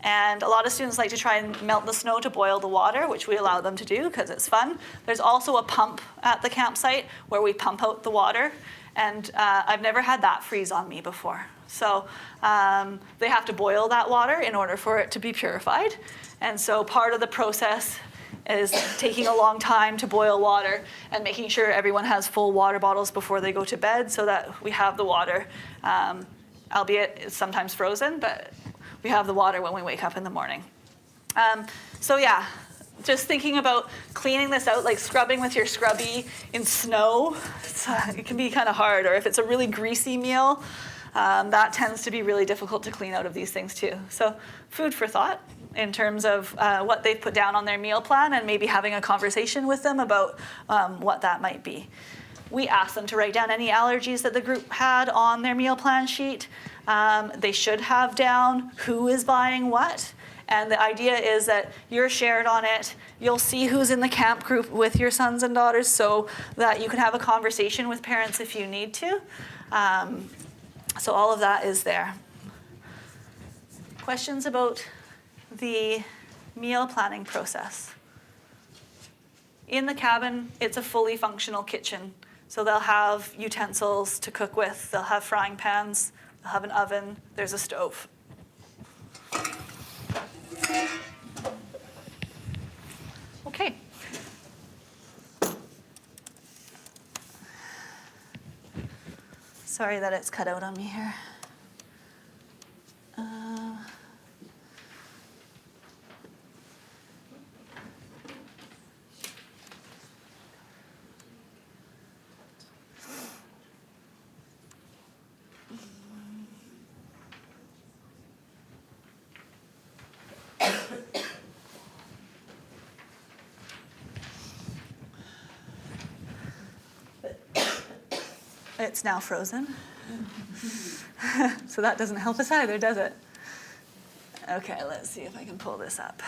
A: And a lot of students like to try and melt the snow to boil the water, which we allow them to do because it's fun. There's also a pump at the campsite where we pump out the water, and I've never had that freeze on me before. So they have to boil that water in order for it to be purified. And so part of the process is taking a long time to boil water and making sure everyone has full water bottles before they go to bed so that we have the water, albeit it's sometimes frozen, but we have the water when we wake up in the morning. So yeah, just thinking about cleaning this out, like scrubbing with your scrubby in snow, it can be kind of hard. Or if it's a really greasy meal, that tends to be really difficult to clean out of these things too. So food for thought in terms of what they've put down on their meal plan, and maybe having a conversation with them about what that might be. We asked them to write down any allergies that the group had on their meal plan sheet. They should have down who is buying what. And the idea is that you're shared on it. You'll see who's in the camp group with your sons and daughters so that you can have a conversation with parents if you need to. So all of that is there. Questions about the meal planning process? In the cabin, it's a fully functional kitchen. So they'll have utensils to cook with. They'll have frying pans. They'll have an oven. There's a stove. Okay. Sorry that it's cut out on me here. It's now frozen. So that doesn't help us either, does it? Okay, let's see if I can pull this up.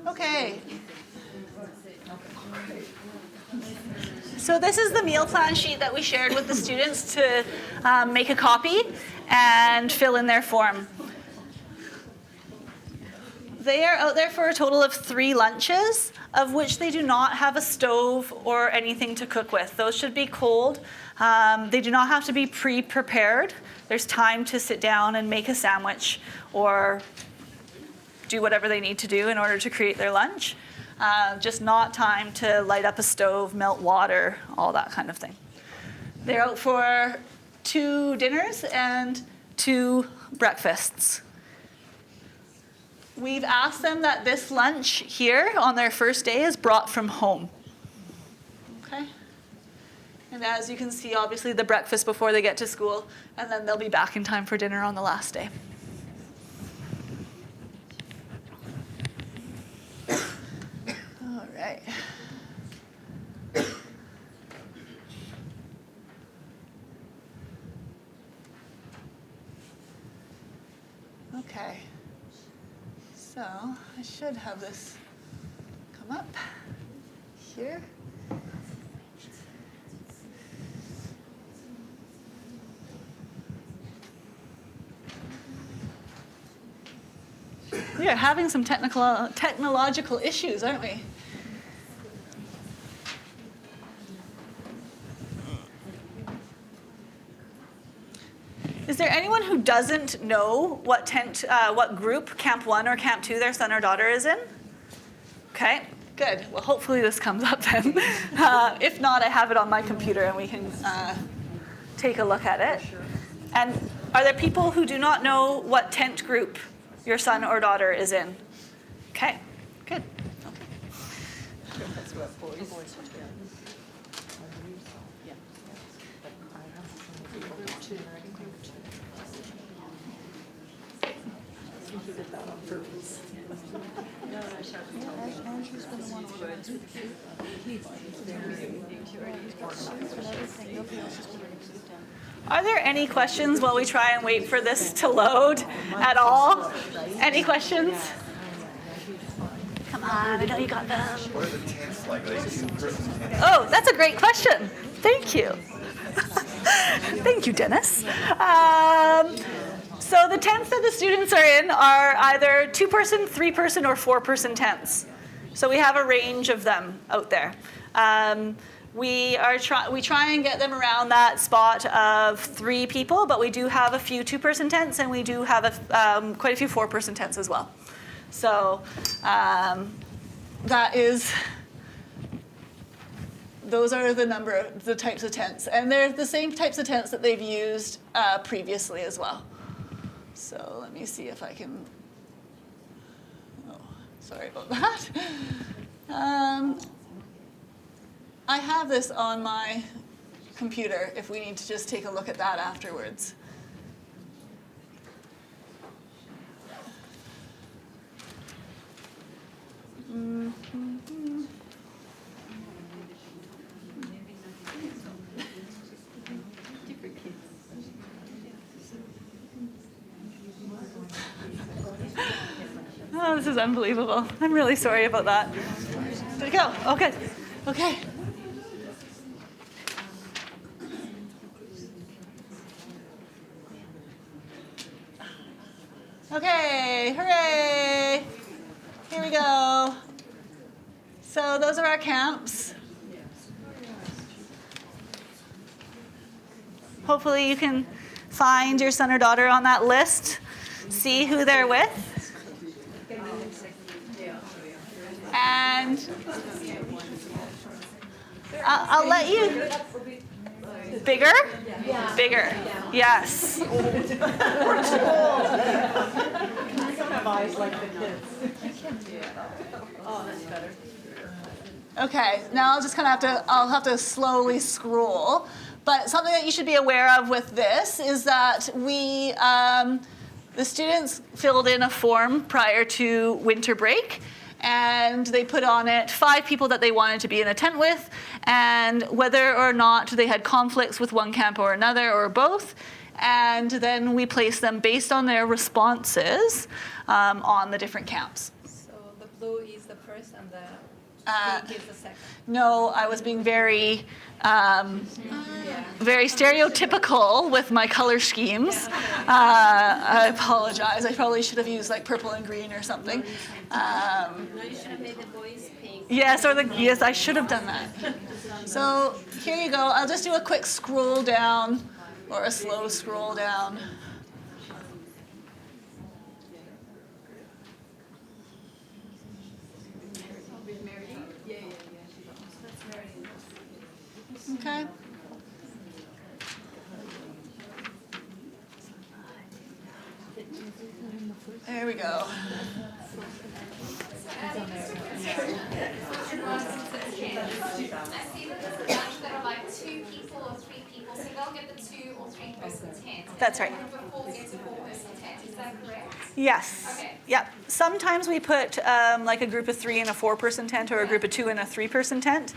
A: Okay. So this is the meal plan sheet that we shared with the students to make a copy and fill in their form. They are out there for a total of 3 lunches, of which they do not have a stove or anything to cook with. Those should be cold. They do not have to be pre-prepared. There's time to sit down and make a sandwich or do whatever they need to do in order to create their lunch. Just not time to light up a stove, melt water, all that kind of thing. They're out for 2 dinners and 2 breakfasts. We've asked them that this lunch here on their first day is brought from home. Okay? And as you can see, obviously the breakfast before they get to school, and then they'll be back in time for dinner on the last day. All right. Okay. So I should have this come up here. We are having some technological issues, aren't we? Is there anyone who doesn't know what group, Camp 1 or Camp 2, their son or daughter is in? Okay. Good. Well, hopefully this comes up then. If not, I have it on my computer and we can take a look at it. And are there people who do not know what tent group your son or daughter is in? Okay, good. Are there any questions while we try and wait for this to load at all? Any questions? Come on, I know you got them.
G: What are the tents like? Are they 2-person tents?
A: Oh, that's a great question. Thank you. Thank you, Dennis. So the tents that the students are in are either 2-person, 3-person, or 4-person tents. So we have a range of them out there. We try and get them around that spot of 3 people, but we do have a few 2-person tents, and we do have quite a few 4-person tents as well. So those are the types of tents, and they're the same types of tents that they've used previously as well. So let me see if I can. Oh, sorry about that. I have this on my computer if we need to just take a look at that afterwards. Mm-hmm. Oh, this is unbelievable. I'm really sorry about that. Did it go? Oh, good. Okay. Okay, hooray! Here we go. So those are our camps. Hopefully you can find your son or daughter on that list, see who they're with. And I'll let you. Bigger? Yeah. Bigger. Yes.
H: I don't have eyes like the kids. Oh, that's better.
A: Okay, now I'll have to slowly scroll. But something that you should be aware of with this is that the students filled in a form prior to winter break, and they put on it 5 people that they wanted to be in a tent with, and whether or not they had conflicts with one camp or another or both. And then we place them based on their responses on the different camps.
I: So the blue is the first and the pink is the second.
A: No, I was being very stereotypical with my color schemes. I apologize. I probably should have used like purple and green or something.
C: No, you should have made the boys pink.
A: Yes, I should have done that. So here you go. I'll just do a quick scroll down or a slow scroll down. Okay. There we go.
C: I see that there's a bunch that are like 2 people or 3 people, so they'll get the 2 or 3 person tent.
A: That's right.
C: And the 4 gets a 4-person tent. Is that correct?
A: Yes.
C: Okay.
A: Yep. Sometimes we put like a group of 3 in a 4-person tent, or a group of 2 in a 3-person tent,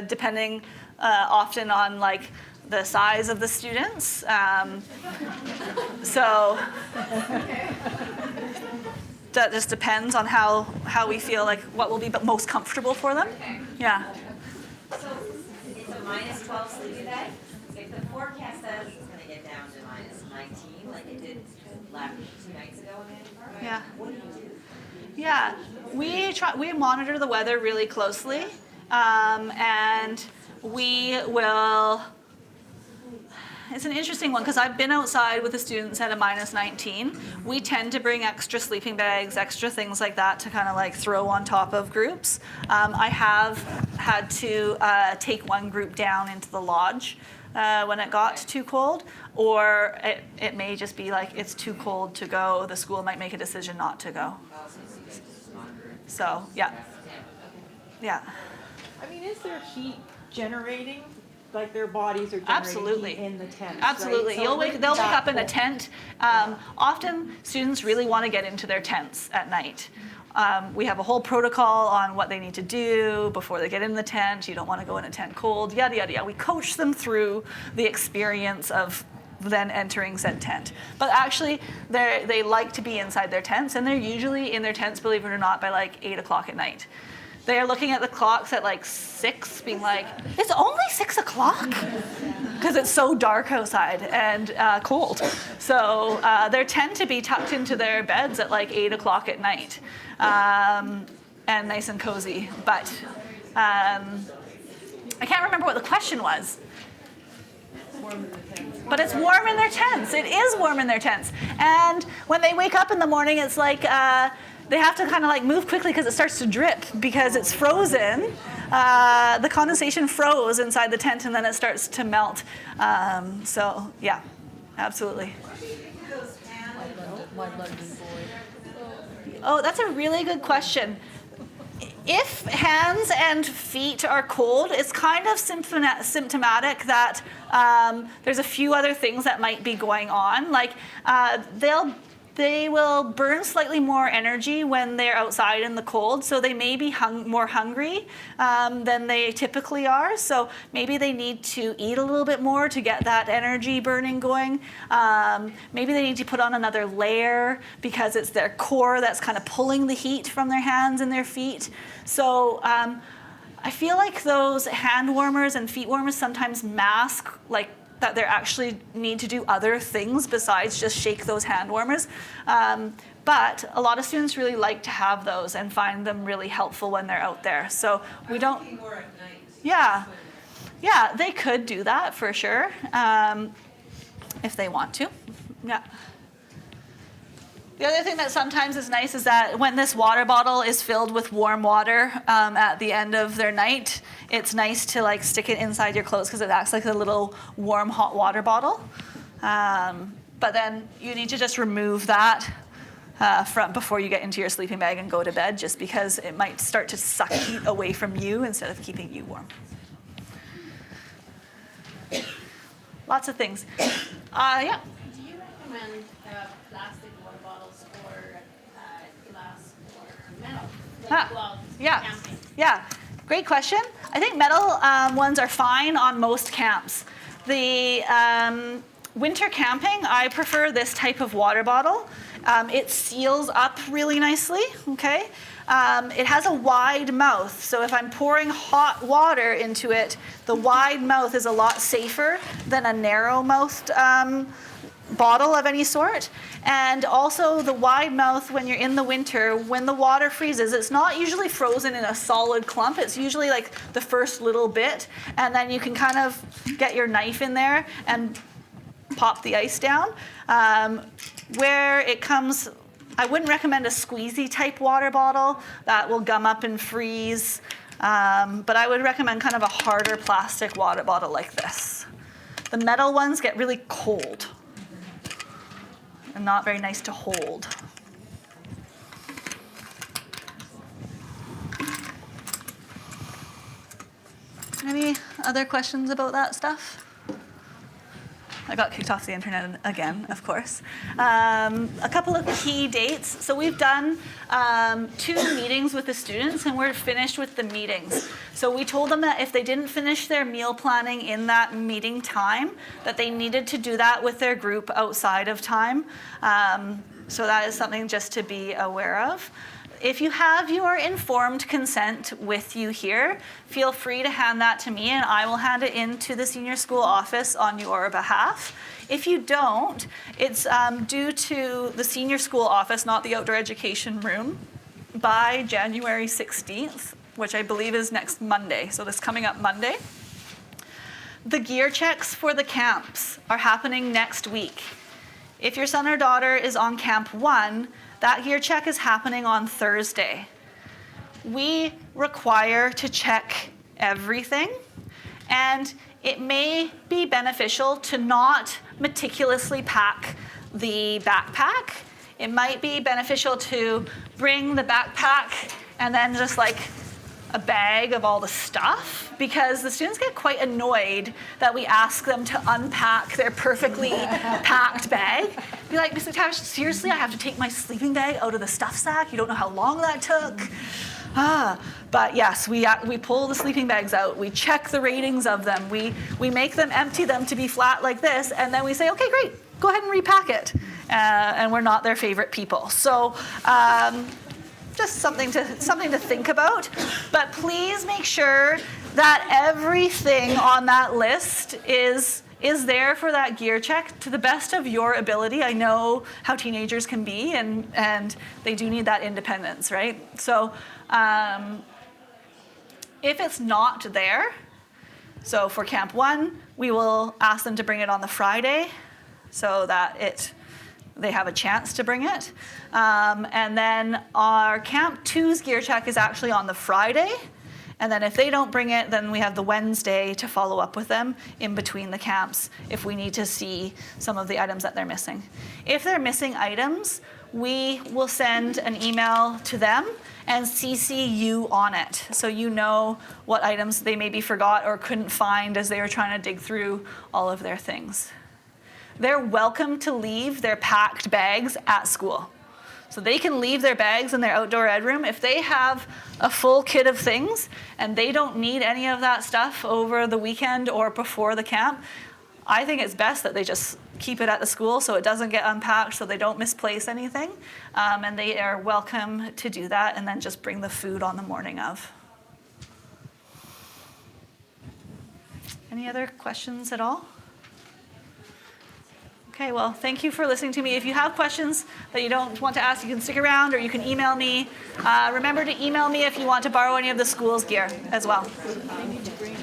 A: depending often on like the size of the students. So that just depends on how we feel like what will be most comfortable for them.
C: Okay.
A: Yeah.
E: So it's a minus 12 sleepy day. If the forecast says it's going to get down to minus 19, like it did 2 nights ago in Edinburgh,
A: Yeah.
E: what do you do?
A: Yeah, we monitor the weather really closely, and we will. it's an interesting one because I've been outside with the students at a -19. We tend to bring extra sleeping bags, extra things like that to kind of like throw on top of groups. I have had to take one group down into the lodge when it got too cold, or it may just be like it's too cold to go. The school might make a decision not to go. So, yeah. Yeah.
H: I mean, is there heat generating? Like their bodies are generating
A: Absolutely.
H: heat in the tent.
A: Absolutely.
H: Right? So
A: They'll wake up in a
H: cold.
A: tent. Often students really want to get into their tents at night. We have a whole protocol on what they need to do before they get in the tent. You don't want to go in a tent cold, yada, yada, yada. We coach them through the experience of then entering said tent. But actually, they like to be inside their tents, and they're usually in their tents, believe it or not, by like 8 o'clock at night. They're looking at the clocks at like 6, being like, it's only 6 o'clock? Because it's so dark outside and cold. So they tend to be tucked into their beds at like 8 o'clock at night, and nice and cozy. But I can't remember what the question was. But it's warm in their tents. It is warm in their tents. And when they wake up in the morning, it's like they have to kind of like move quickly because it starts to drip because it's frozen. The condensation froze inside the tent and then it starts to melt. So yeah, absolutely. Oh, that's a really good question. If hands and feet are cold, it's kind of symptomatic that there's a few other things that might be going on. Like they will burn slightly more energy when they're outside in the cold, so they may be more hungry than they typically are. So maybe they need to eat a little bit more to get that energy burning going. Maybe they need to put on another layer because it's their core that's kind of pulling the heat from their hands and their feet. So I feel like those hand warmers and feet warmers sometimes mask like that they actually need to do other things besides just shake those hand warmers. But a lot of students really like to have those and find them really helpful when they're out there. So we don't.
D: More at night.
A: Yeah, they could do that for sure if they want to. Yeah. The other thing that sometimes is nice is that when this water bottle is filled with warm water at the end of their night, it's nice to like stick it inside your clothes because it acts like a little warm hot water bottle. But then you need to just remove that before you get into your sleeping bag and go to bed, just because it might start to suck heat away from you instead of keeping you warm. Lots of things. Yeah.
F: Do you recommend plastic water bottles or glass or metal? Like gloves, camping?
A: Yeah, great question. I think metal ones are fine on most camps. The winter camping, I prefer this type of water bottle. It seals up really nicely, okay? It has a wide mouth, so if I'm pouring hot water into it, the wide mouth is a lot safer than a narrow-mouthed bottle of any sort. And also the wide mouth, when you're in the winter, when the water freezes, it's not usually frozen in a solid clump. It's usually like the first little bit, and then you can kind of get your knife in there and pop the ice down. Where it comes, I wouldn't recommend a squeezy type water bottle. That will gum up and freeze. But I would recommend kind of a harder plastic water bottle like this. The metal ones get really cold and not very nice to hold. Any other questions about that stuff? I got kicked off the internet again, of course. A couple of key dates. So we've done 2 meetings with the students and we're finished with the meetings. So we told them that if they didn't finish their meal planning in that meeting time, that they needed to do that with their group outside of time. So that is something just to be aware of. If you have your informed consent with you here, feel free to hand that to me and I will hand it in to the senior school office on your behalf. If you don't, it's due to the senior school office, not the outdoor education room, by January 16th, which I believe is next Monday, so this coming up Monday. The gear checks for the camps are happening next week. If your son or daughter is on Camp 1, that gear check is happening on Thursday. We require to check everything, and it may be beneficial to not meticulously pack the backpack. It might be beneficial to bring the backpack and then just like a bag of all the stuff, because the students get quite annoyed that we ask them to unpack their perfectly packed bag. Be like, Ms. McTavish, seriously, I have to take my sleeping bag out of the stuff sack? You don't know how long that took? But yes, we pull the sleeping bags out. We check the ratings of them. We make them empty them to be flat like this, and then we say, okay, great, go ahead and repack it. And we're not their favorite people. So just something to think about. But please make sure that everything on that list is there for that gear check to the best of your ability. I know how teenagers can be, and they do need that independence, right? So if it's not there, so for Camp 1, we will ask them to bring it on the Friday so that they have a chance to bring it. And then our Camp 2's gear check is actually on the Friday. And then if they don't bring it, then we have the Wednesday to follow up with them in between the camps if we need to see some of the items that they're missing. If they're missing items, we will send an email to them and CC you on it, so you know what items they maybe forgot or couldn't find as they were trying to dig through all of their things. They're welcome to leave their packed bags at school. So they can leave their bags in their outdoor ed room. If they have a full kit of things and they don't need any of that stuff over the weekend or before the camp, I think it's best that they just keep it at the school so it doesn't get unpacked, so they don't misplace anything. And they are welcome to do that, and then just bring the food on the morning of. Any other questions at all? Okay, well, thank you for listening to me. If you have questions that you don't want to ask, you can stick around or you can email me. Remember to email me if you want to borrow any of the school's gear as well.
H: They need to bring